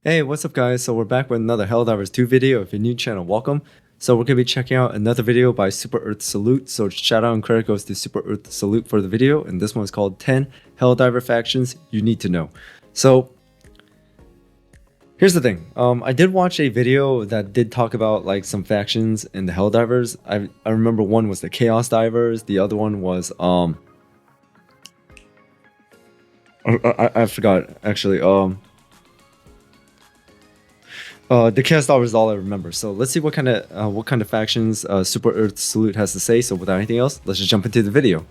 Hey, what's up guys? So we're back with another Helldivers 2 video. If you're new channel, welcome. So we're going to be checking out another video by Super Earth Salute. So shout out and credit goes to Super Earth Salute for the video. And this one is called 10 Helldiver Factions You Need to Know. So here's the thing. I did watch a video that did talk about like some factions in the Helldivers. I remember one was the Chaos Divers. The other one was I forgot actually. The Chaos Divers is all I remember. So let's see what kind of factions Super Earth Salute has to say. So without anything else, let's just jump into the video.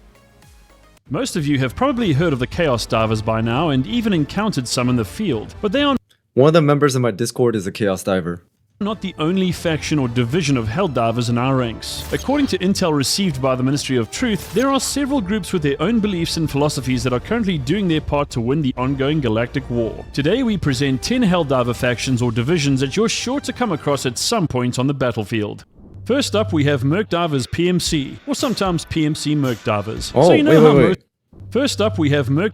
Most of you have probably heard of the Chaos Divers by now and even encountered some in the field, but they are One of the members of my Discord is a Chaos Diver. not the only faction or division of Helldivers in our ranks. According to intel received by the Ministry of Truth, there are several groups with their own beliefs and philosophies that are currently doing their part to win the ongoing galactic war. Today we present 10 Helldiver factions or divisions that you're sure to come across at some point on the battlefield. First up we have Merc Divers PMC, or sometimes PMC Merc Divers. Oh, wait. First up we have Merc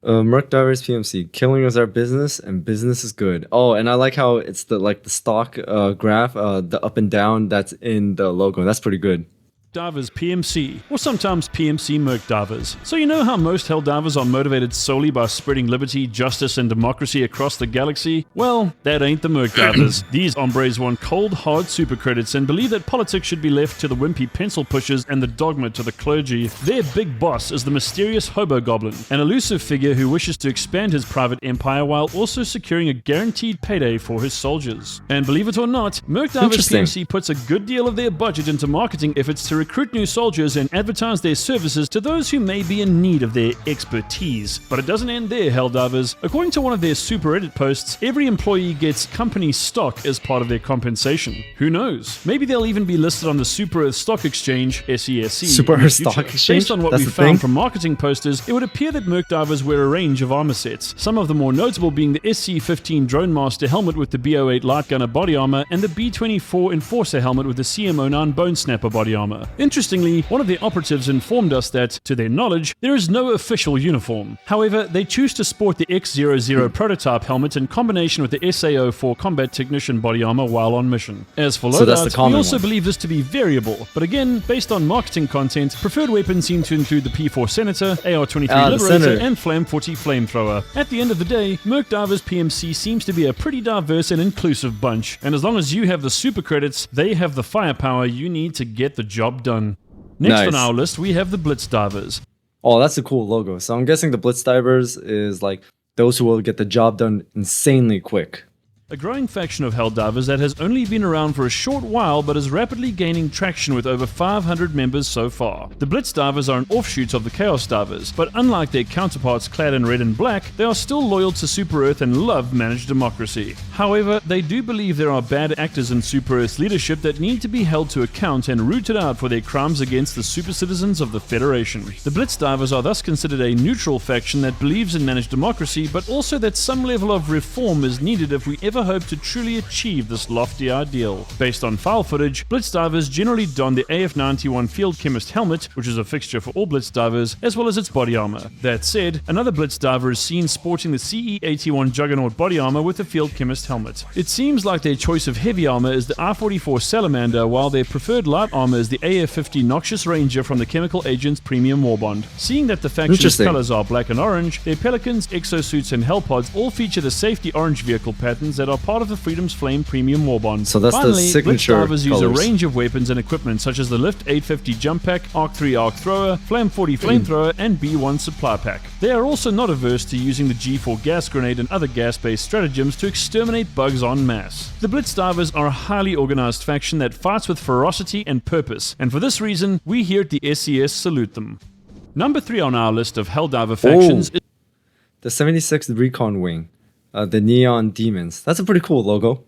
Divers PMC. Killing is our business, and business is good. Oh, and I like how it's the stock graph, the up and down that's in the logo. That's pretty good. Divers PMC, or sometimes PMC Merc Divers. So you know how most Helldivers are motivated solely by spreading liberty, justice, and democracy across the galaxy? Well, that ain't the Merc Divers. These hombres want cold, hard super credits and believe that politics should be left to the wimpy pencil pushers and the dogma to the clergy. Their big boss is the mysterious Hobo Goblin, an elusive figure who wishes to expand his private empire while also securing a guaranteed payday for his soldiers. And believe it or not, Merc Divers PMC puts a good deal of their budget into marketing efforts to recruit new soldiers and advertise their services to those who may be in need of their expertise. But it doesn't end there, Helldivers. According to one of their super Reddit posts, every employee gets company stock as part of their compensation. Who knows? Maybe they'll even be listed on the Super Earth Stock Exchange, SESC. Super Earth Stock Exchange? Based on what we found from marketing posters, it would appear that Merc Divers wear a range of armor sets. Some of the more notable being the SC-15 Drone Master helmet with the BO-8 Light Gunner body armor and the B-24 Enforcer helmet with the CM-09 Bone Snapper body armor. Interestingly, one of the operatives informed us that, to their knowledge, there is no official uniform. However, they choose to sport the X-00 prototype helmet in combination with the SA-04 Combat Technician body armor while on mission. As for loadouts, we also believe this to be variable, but again, based on marketing content, preferred weapons seem to include the P4 Senator, AR-23 Liberator, and Flam 40 Flamethrower. At the end of the day, Merc Divers PMC seems to be a pretty diverse and inclusive bunch, and as long as you have the super credits, they have the firepower you need to get the job done. Next on our list, we have the Blitz Divers. Oh, that's a cool logo. So I'm guessing the Blitz Divers is like those who will get the job done insanely quick. A growing faction of Helldivers that has only been around for a short while but is rapidly gaining traction with over 500 members so far. The Blitz Divers are an offshoot of the Chaos Divers, but unlike their counterparts clad in red and black, they are still loyal to Super Earth and love managed democracy. However, they do believe there are bad actors in Super Earth's leadership that need to be held to account and rooted out for their crimes against the super citizens of the Federation. The Blitz Divers are thus considered a neutral faction that believes in managed democracy, but also that some level of reform is needed if we ever hope to truly achieve this lofty ideal. Based on file footage, Blitz Divers generally don the AF-91 Field Chemist helmet, which is a fixture for all Blitz Divers, as well as its body armor. That said, another Blitz Diver is seen sporting the CE-81 Juggernaut body armor with the Field Chemist helmet. It seems like their choice of heavy armor is the R-44 Salamander, while their preferred light armor is the AF-50 Noxious Ranger from the Chemical Agents Premium Warbond. Seeing that the faction's colors are black and orange, their Pelicans, exosuits, and Hellpods all feature the safety orange vehicle patterns that are part of the Freedom's Flame Premium Warbond. So that's finally, the signature Blitz Divers use a range of weapons and equipment such as the Lift 850 Jump Pack, Arc 3 Arc Thrower, Flam 40 Flamethrower, and B1 Supply Pack. They are also not averse to using the G4 Gas Grenade and other gas-based stratagems to exterminate bugs en masse. The Blitz Divers are a highly organized faction that fights with ferocity and purpose, and for this reason, we here at the SES salute them. Number 3 on our list of Helldiver factions is the 76th Recon Wing. The Neon Demons. That's a pretty cool logo.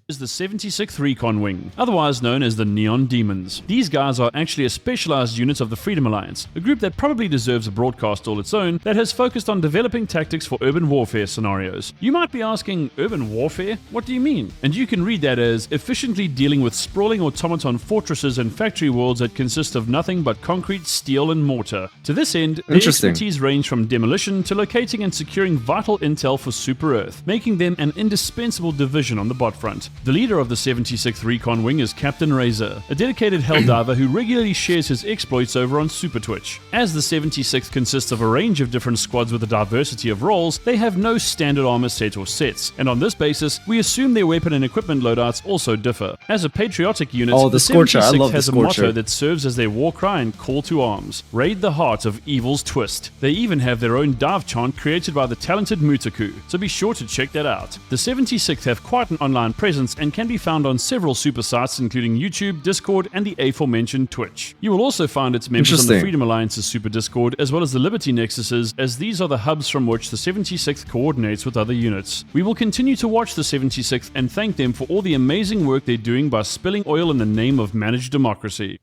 is the 76th Recon Wing, otherwise known as the Neon Demons. These guys are actually a specialized unit of the Freedom Alliance, a group that probably deserves a broadcast all its own that has focused on developing tactics for urban warfare scenarios. You might be asking, urban warfare? What do you mean? And you can read that as efficiently dealing with sprawling automaton fortresses and factory worlds that consist of nothing but concrete, steel, and mortar. To this end, their expertise range from demolition to locating and securing vital intel for Super Earth, making them an indispensable division on the bot front. The leader of the 76th Recon Wing is Captain Razor, a dedicated Helldiver who regularly shares his exploits over on Super Twitch. As the 76th consists of a range of different squads with a diversity of roles, they have no standard armor set or sets, and on this basis, we assume their weapon and equipment loadouts also differ. As a patriotic unit, the 76th has a motto that serves as their war cry and call to arms: raid the heart of evil's twist. They even have their own dive chant created by the talented Mutaku, so be sure to check that out. The 76th have quite an online presence and can be found on several super sites including YouTube, Discord, and the aforementioned Twitch. You will also find its members on the Freedom Alliance's Super Discord as well as the Liberty Nexuses, as these are the hubs from which the 76th coordinates with other units. We will continue to watch the 76th and thank them for all the amazing work they're doing by spilling oil in the name of managed democracy.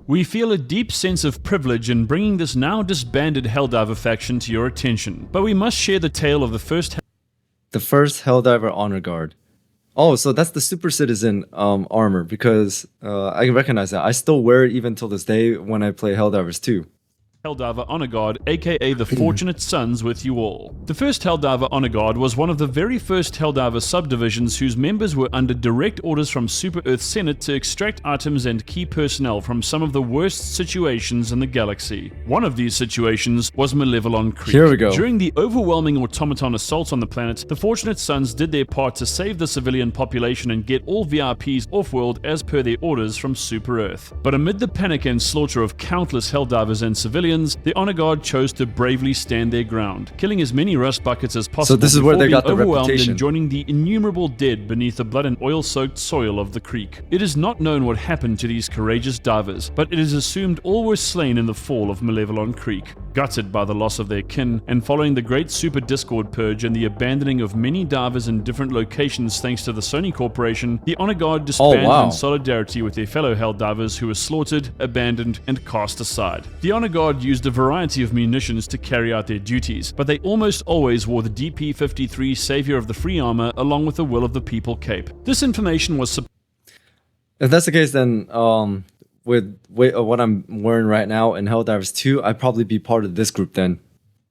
We feel a deep sense of privilege in bringing this now disbanded Helldiver faction to your attention, but we must share the tale of the first Helldiver Honor Guard. Oh, so that's the Super Citizen armor, because I recognize that. I still wear it even till this day when I play Helldivers 2. Helldiver Honor Guard, aka the Fortunate Sons, with you all. The first Helldiver Honor Guard was one of the very first Helldiver subdivisions whose members were under direct orders from Super Earth Senate to extract items and key personnel from some of the worst situations in the galaxy. One of these situations was Malevelon Creek. Here we go. During the overwhelming automaton assault on the planet, the Fortunate Sons did their part to save the civilian population and get all VIPs off-world as per their orders from Super Earth. But amid the panic and slaughter of countless Helldivers and civilians, the Honor Guard chose to bravely stand their ground, killing as many rust buckets as possible. So this is where they got the reputation. And joining the innumerable dead beneath the blood and oil-soaked soil of the creek. It is not known what happened to these courageous divers, but it is assumed all were slain in the fall of Malevelon Creek. Gutted by the loss of their kin, and following the Great Super Discord Purge and the abandoning of many divers in different locations thanks to the Sony Corporation, the Honor Guard disbanded in solidarity with their fellow Helldivers who were slaughtered, abandoned, and cast aside. The Honor Guard used a variety of munitions to carry out their duties, but they almost always wore the DP-53 Savior of the Free Armor along with the Will of the People cape. This information was if that's the case, then with what I'm wearing right now in Helldivers 2, I'd probably be part of this group then.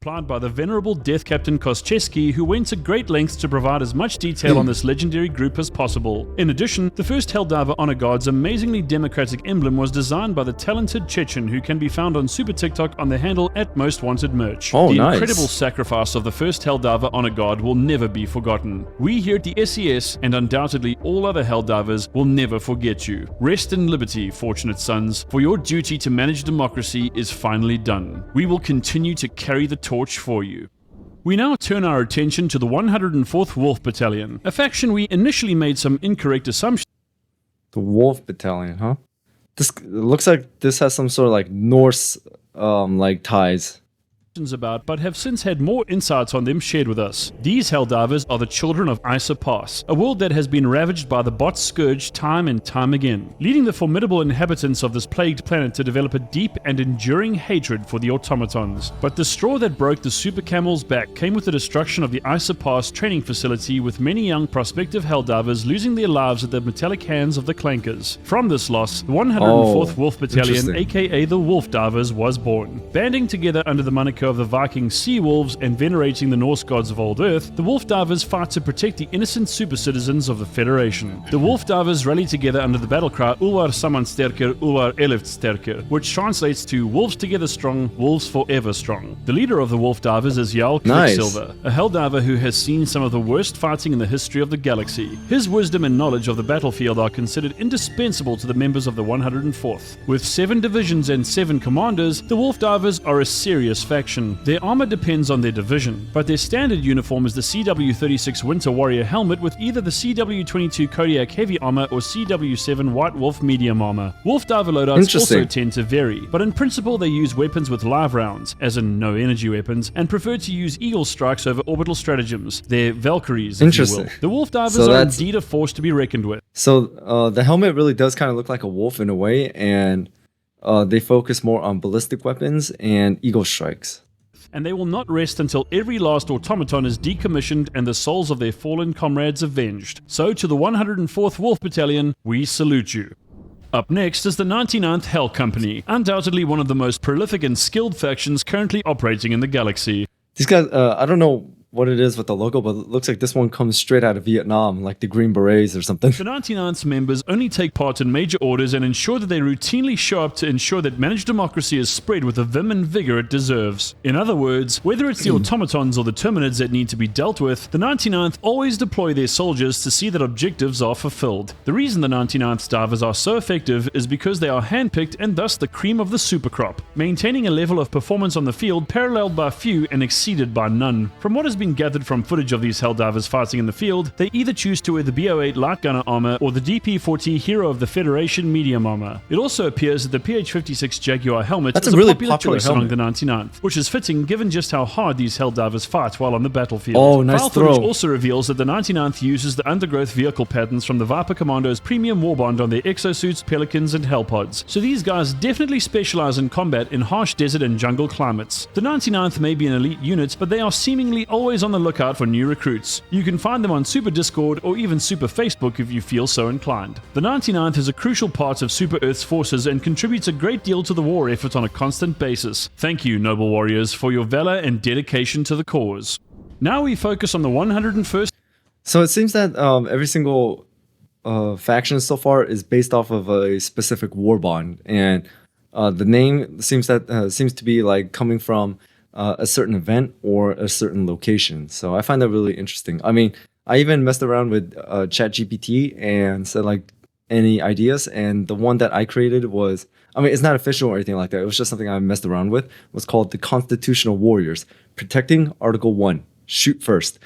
Supplied by the venerable Death Captain Koscheski, who went to great lengths to provide as much detail on this legendary group as possible. In addition, the first Helldiver Honor Guard's amazingly democratic emblem was designed by the talented Chechen, who can be found on Super TikTok on the handle @MostWantedMerch. The incredible sacrifice of the first Helldiver Honor Guard will never be forgotten. We here at the SES, and undoubtedly all other Helldivers, will never forget you. Rest in liberty, Fortunate Sons, for your duty to manage democracy is finally done. We will continue to carry the torch for you. We now turn our attention to the 104th Wolf Battalion, a faction we initially made some incorrect assumptions. The Wolf Battalion, huh? This looks like this has some sort of like Norse like ties about, but have since had more insights on them shared with us. These Helldivers are the children of Isa Pass, a world that has been ravaged by the bot scourge time and time again, leading the formidable inhabitants of this plagued planet to develop a deep and enduring hatred for the automatons. But the straw that broke the Super Camel's back came with the destruction of the Isa Pass training facility, with many young prospective Helldivers losing their lives at the metallic hands of the Clankers. From this loss, the 104th Wolf Battalion, aka the Wolf Divers, was born. Banding together under the moniker of the Viking Sea Wolves and venerating the Norse gods of Old Earth, the Wolf Divers fight to protect the innocent super citizens of the Federation. The Wolf Divers rally together under the battlecry Ulvar Saman Sterker, Ulvar Eleft Sterker, which translates to Wolves Together Strong, Wolves Forever Strong. The leader of the Wolf Divers is Jarl Quicksilver, a Helldiver who has seen some of the worst fighting in the history of the galaxy. His wisdom and knowledge of the battlefield are considered indispensable to the members of the 104th. With 7 divisions and 7 commanders, the Wolf Divers are a serious faction faction. Their armor depends on their division, but their standard uniform is the CW36 Winter Warrior helmet with either the CW22 Kodiak Heavy Armor or CW7 White Wolf Medium Armor. Wolf Diver loadouts also tend to vary, but in principle they use weapons with live rounds, as in no energy weapons, and prefer to use Eagle strikes over orbital stratagems. They're Valkyries, if you will. The Wolf Divers are indeed a force to be reckoned with. So the helmet really does kind of look like a wolf in a way, and they focus more on ballistic weapons and Eagle strikes. And they will not rest until every last automaton is decommissioned and the souls of their fallen comrades avenged. So to the 104th Wolf Battalion, we salute you. Up next is the 99th Hell Company, undoubtedly one of the most prolific and skilled factions currently operating in the galaxy. These guys, I don't know what it is with the logo, but it looks like this one comes straight out of Vietnam, like the Green Berets or something. The 99th's members only take part in major orders and ensure that they routinely show up to ensure that managed democracy is spread with the vim and vigor it deserves. In other words, whether it's the automatons or the terminids that need to be dealt with, the 99th always deploy their soldiers to see that objectives are fulfilled. The reason the 99th divers are so effective is because they are handpicked and thus the cream of the super crop, maintaining a level of performance on the field paralleled by few and exceeded by none. From what has been gathered from footage of these Helldivers fighting in the field, they either choose to wear the BO8 light gunner armor or the DP-40 Hero of the Federation medium armor. It also appears that the PH-56 Jaguar helmet is a really popular choice among the 99th, which is fitting given just how hard these Helldivers fight while on the battlefield. Oh, nice File throw. footage also reveals that the 99th uses the undergrowth vehicle patterns from the Viper Commando's premium warbond on their exosuits, Pelicans, and Hellpods. So these guys definitely specialize in combat in harsh desert and jungle climates. The 99th may be an elite unit, but they are seemingly always on the lookout for new recruits. You can find them on Super Discord or even Super Facebook if you feel so inclined. The 99th is a crucial part of Super Earth's forces and contributes a great deal to the war effort on a constant basis. Thank you, noble warriors, for your valor and dedication to the cause. Now we focus on the 101st. So it seems that every single faction so far is based off of a specific war bond, and the name seems to be like coming from a certain event or a certain location. So I find that really interesting. I mean, I even messed around with ChatGPT and said like any ideas, and the one that I created was, I mean, it's not official or anything like that. It was just something I messed around with. It was called the Constitutional Warriors, protecting Article 1. Shoot first.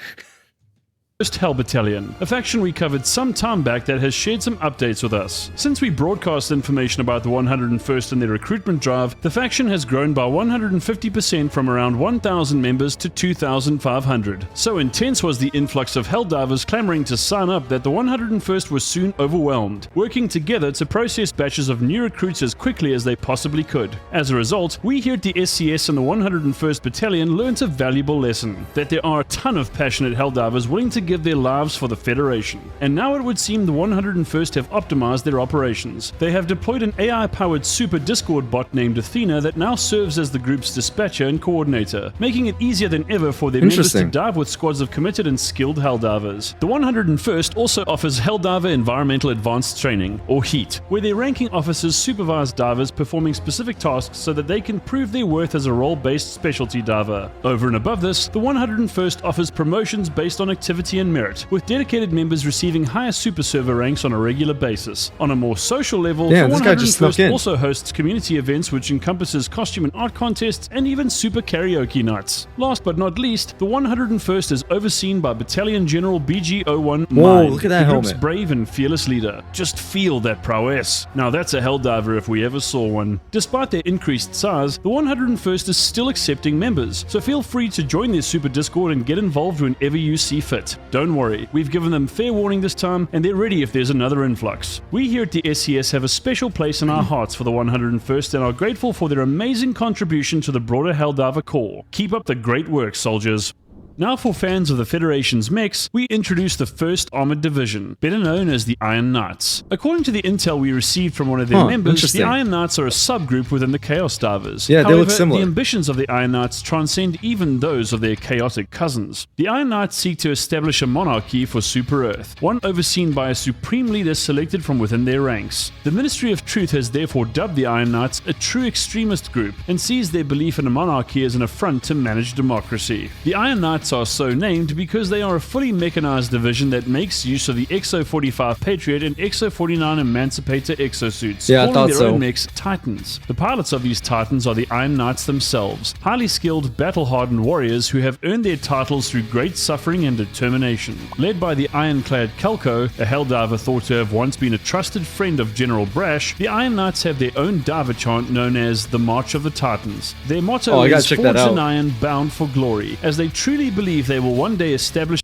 Hell Battalion, a faction we covered some time back that has shared some updates with us. Since we broadcast information about the 101st and their recruitment drive, the faction has grown by 150% from around 1,000 members to 2,500. So intense was the influx of Helldivers clamoring to sign up that the 101st was soon overwhelmed, working together to process batches of new recruits as quickly as they possibly could. As a result, we here at the SCS and the 101st Battalion learnt a valuable lesson, that there are a ton of passionate Helldivers willing to give their lives for the Federation. And now it would seem the 101st have optimized their operations. They have deployed an AI-powered super Discord bot named Athena that now serves as the group's dispatcher and coordinator, making it easier than ever for their members to dive with squads of committed and skilled Helldivers. The 101st also offers Helldiver Environmental Advanced Training, or HEAT, where their ranking officers supervise divers performing specific tasks so that they can prove their worth as a role-based specialty diver. Over and above this, the 101st offers promotions based on activity and merit, with dedicated members receiving higher super server ranks on a regular basis. On a more social level, the 101st also hosts community events which encompasses costume and art contests and even super karaoke nights. Last but not least, the 101st is overseen by Battalion General BG-01 Whoa, look at that the group's helmet. brave and fearless leader. Just feel that prowess. Now that's a Helldiver if we ever saw one. Despite their increased size, the 101st is still accepting members, so feel free to join their super Discord and get involved whenever you see fit. Don't worry, we've given them fair warning this time, and they're ready if there's another influx. We here at the SCS have a special place in our hearts for the 101st and are grateful for their amazing contribution to the broader Helldiver core. Keep up the great work, soldiers. Now for fans of the Federation's mechs, we introduce the 1st Armored Division, better known as the Iron Knights. According to the intel we received from one of their members, the Iron Knights are a subgroup within the Chaos Divers. Yeah, However, they look similar. The ambitions of the Iron Knights transcend even those of their chaotic cousins. The Iron Knights seek to establish a monarchy for Super Earth, one overseen by a supreme leader selected from within their ranks. The Ministry of Truth has therefore dubbed the Iron Knights a true extremist group and sees their belief in a monarchy as an affront to managed democracy. The Iron Knights Knights are so named because they are a fully mechanized division that makes use of the XO-45 Patriot and XO-49 Emancipator exosuits, Yeah, I calling thought their so. own mechs Titans. The pilots of these Titans are the Iron Knights themselves, highly skilled, battle-hardened warriors who have earned their titles through great suffering and determination. Led by the ironclad Kelko, a Helldiver thought to have once been a trusted friend of General Brash, the Iron Knights have their own diver chant known as the March of the Titans. Their motto is check that Forged in out. Iron, bound for glory, as they truly believe they will one day establish.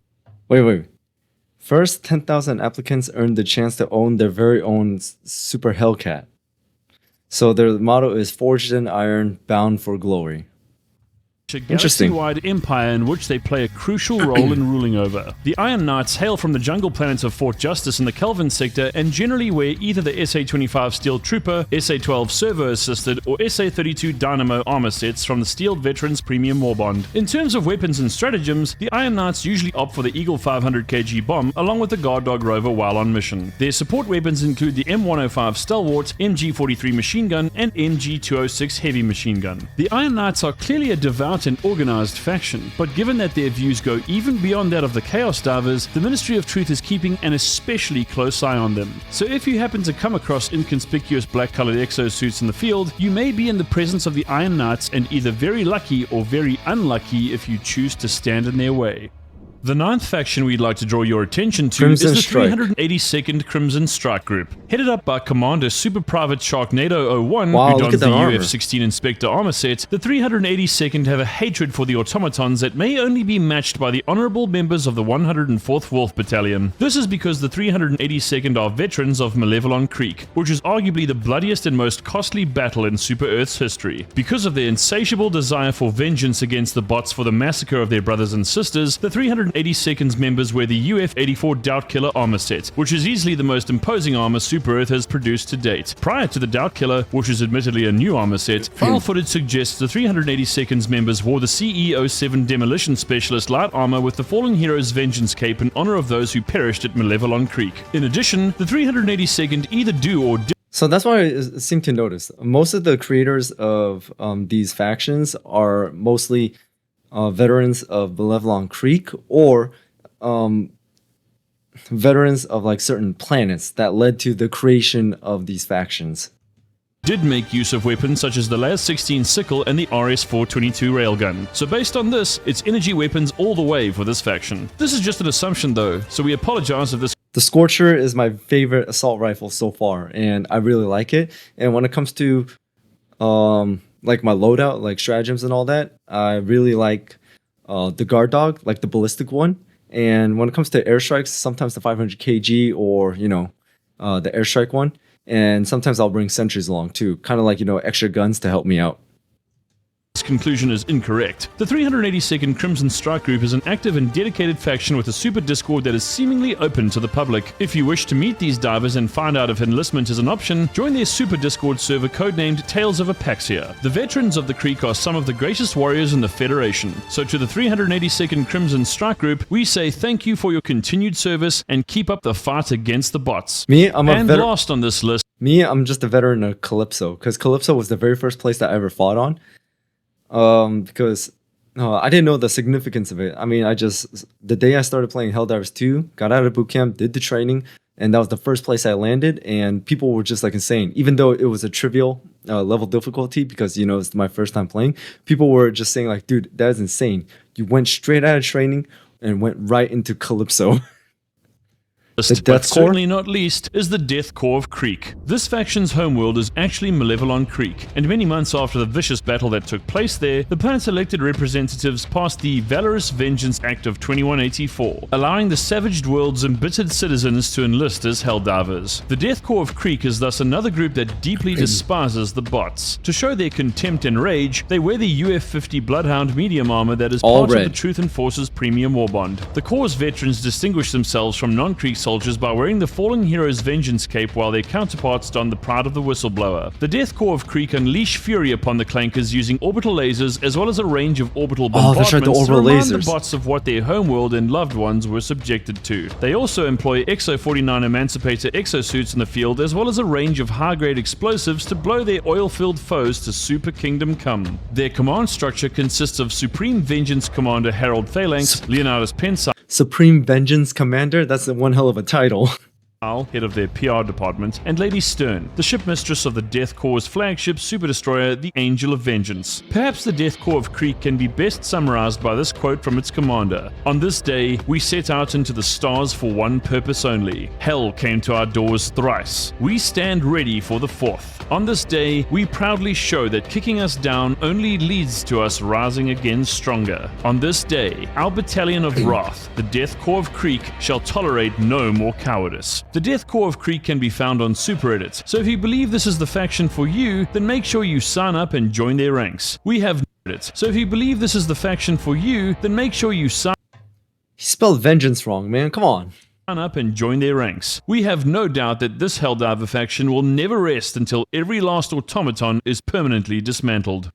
Wait. First 10,000 applicants earned the chance to own their very own Super Hellcat. So their motto is Forged in Iron, bound for glory. A Interesting. galaxy-wide empire in which they play a crucial role in ruling over. The Iron Knights hail from the jungle planets of Fort Justice in the Kelvin sector and generally wear either the SA-25 Steel Trooper, SA-12 Servo-assisted, or SA-32 Dynamo armor sets from the Steeled Veterans Premium Warbond. In terms of weapons and stratagems, the Iron Knights usually opt for the Eagle 500 kg bomb along with the Guard Dog Rover while on mission. Their support weapons include the M105 Stalwart, MG43 machine gun, and MG206 heavy machine gun. The Iron Knights are clearly a devout and organized faction, but given that their views go even beyond that of the Chaos Divers, the Ministry of Truth is keeping an especially close eye on them. So if you happen to come across inconspicuous black-colored exosuits in the field, you may be in the presence of the Iron Knights and either very lucky or very unlucky if you choose to stand in their way. The ninth faction we'd like to draw your attention to Crimson is the Strike. 382nd Crimson Strike Group. Headed up by Commander Super Private Sharknado 01, Wow, who look dons at the that armor. UF-16 Inspector armor set, the 382nd have a hatred for the automatons that may only be matched by the honorable members of the 104th Wolf Battalion. This is because the 382nd are veterans of Malevelon Creek, which is arguably the bloodiest and most costly battle in Super Earth's history. Because of their insatiable desire for vengeance against the bots for the massacre of their brothers and sisters, the 382nd's members wear the UF-84 Doubt Killer armor set, which is easily the most imposing armor Super Earth has produced to date. Prior to the Doubt Killer, which is admittedly a new armor set, file footage suggests the 382nd's members wore the CE-07 Demolition Specialist light armor with the Fallen Hero's Vengeance cape in honor of those who perished at Malevelon Creek. In addition, the 382nd either do or did. So that's why I seem to notice most of the creators of these factions are mostly veterans of Malevelon Creek or veterans of like certain planets that led to the creation of these factions. Did make use of weapons such as the LAS-16 sickle and the RS-422 railgun. So based on this, it's energy weapons all the way for this faction. This is just an assumption though, so we apologize if this. The Scorcher is my favorite assault rifle so far, and I really like it. And when it comes to like my loadout, like stratagems and all that, I really like the Guard Dog, like the ballistic one. And when it comes to airstrikes, sometimes the 500 kg or the airstrike one. And sometimes I'll bring sentries along too, kind of like extra guns to help me out. This conclusion is incorrect. The 382nd Crimson Strike Group is an active and dedicated faction with a super Discord that is seemingly open to the public. If you wish to meet these divers and find out if enlistment is an option, join their super Discord server codenamed Tales of Apaxia. The veterans of the Creek are some of the greatest warriors in the Federation. So to the 382nd Crimson Strike Group, we say thank you for your continued service and keep up the fight against the bots. And last on this list, I'm just a veteran of Calypso, because Calypso was the very first place that I ever fought on. Because I didn't know the significance of it. I mean, the day I started playing Helldivers 2, got out of boot camp, did the training, and that was the first place I landed, and people were just like insane. Even though it was a trivial level difficulty, because it's my first time playing, people were just saying like, dude, that is insane. You went straight out of training and went right into Calypso. But certainly not least is the Death Core of Creek. This faction's homeworld is actually Malevelon Creek, and many months after the vicious battle that took place there, the planet's elected representatives passed the Valorous Vengeance Act of 2184, allowing the savaged world's embittered citizens to enlist as Helldivers. The Death Core of Creek is thus another group that deeply despises the bots. To show their contempt and rage, they wear the UF-50 Bloodhound medium armor that is part of the Truth Enforcers Premium Warbond. The Core's veterans distinguish themselves from non-Creek soldiers by wearing the fallen hero's vengeance cape while their counterparts don the pride of the whistleblower. The Death Corps of Krieg unleash fury upon the clankers using orbital lasers as well as a range of orbital bombardments to remind the bots of what their homeworld and loved ones were subjected to. They also employ Exo-49 Emancipator exosuits in the field as well as a range of high-grade explosives to blow their oil-filled foes to Super Kingdom Come. Their command structure consists of Supreme Vengeance Commander Harold Phalanx, Leonidas Pensile, Supreme Vengeance Commander? That's one hell of a title. head of their PR department, and Lady Stern, the shipmistress of the Death Corps' flagship super destroyer, the Angel of Vengeance. Perhaps the Death Corps of Krieg can be best summarized by this quote from its commander. "On this day, we set out into the stars for one purpose only. Hell came to our doors thrice. We stand ready for the fourth. On this day, we proudly show that kicking us down only leads to us rising again stronger. On this day, our battalion of wrath, the Death Corps of Krieg, shall tolerate no more cowardice." The Death Corps of Krieg can be found on SuperEdit, so if you believe this is the faction for you, then make sure you sign up and join their ranks. We have it, so if you believe this is the faction for you, then make sure you sign He spelled vengeance wrong, man. Come on. up and join their ranks. We have no doubt that this Helldiver faction will never rest until every last automaton is permanently dismantled.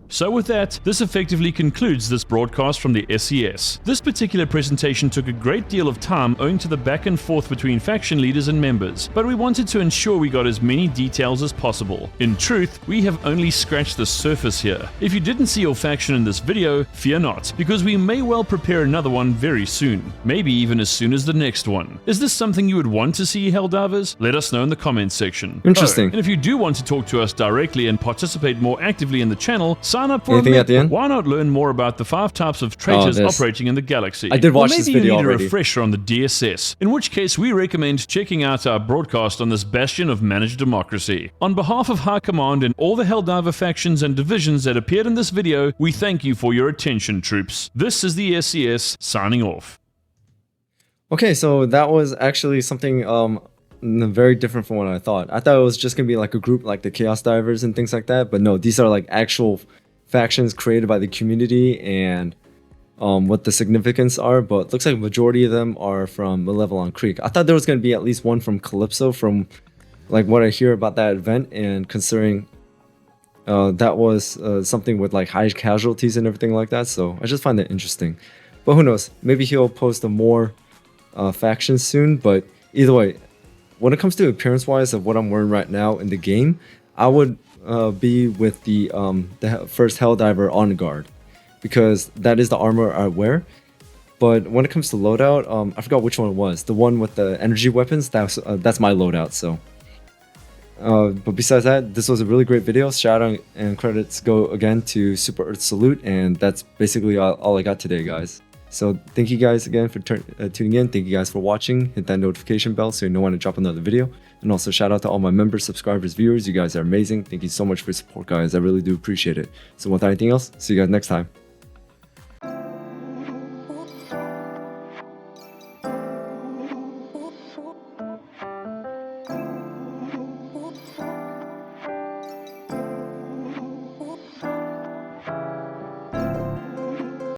So with that, this effectively concludes this broadcast from the SES. This particular presentation took a great deal of time owing to the back and forth between faction leaders and members, but we wanted to ensure we got as many details as possible. In truth, we have only scratched the surface here. If you didn't see your faction in this video, fear not, because we may well prepare another one very soon, maybe even as soon as the next one. Is this something you would want to see, Helldivers? Let us know in the comments section. Interesting. And if you do want to talk to us directly and participate more actively in the channel, sign up for Anything at the end? Why not learn more about the 5 types of traitors operating in the galaxy? I did watch this video already. Maybe you need already. a refresher on the DSS, in which case we recommend checking out our broadcast on this bastion of managed democracy. On behalf of High Command and all the Helldiver factions and divisions that appeared in this video, we thank you for your attention, troops. This is the SES signing off. Okay, so that was actually something very different from what I thought. I thought it was just gonna be like a group like the Chaos Divers and things like that, but no, these are like actual factions created by the community and what the significance are, but looks like a majority of them are from Malevelon Creek. I thought there was going to be at least one from Calypso from like what I hear about that event, and considering that was something with like high casualties and everything like that, so I just find that interesting. But who knows, maybe he'll post a more factions soon. But either way, when it comes to appearance wise of what I'm wearing right now in the game, I would be with the first Helldiver on guard, because that is the armor I wear. But when it comes to loadout, I forgot which one it was. The one with the energy weapons, that's my loadout. So, but besides that, this was a really great video. Shout out and credits go again to Super Earth Salute, and that's basically all I got today, guys. So thank you guys again for tuning in. Thank you guys for watching. Hit that notification bell so you know when to drop another video. And also shout out to all my members, subscribers, viewers. You guys are amazing. Thank you so much for your support, guys. I really do appreciate it. So without anything else, see you guys next time.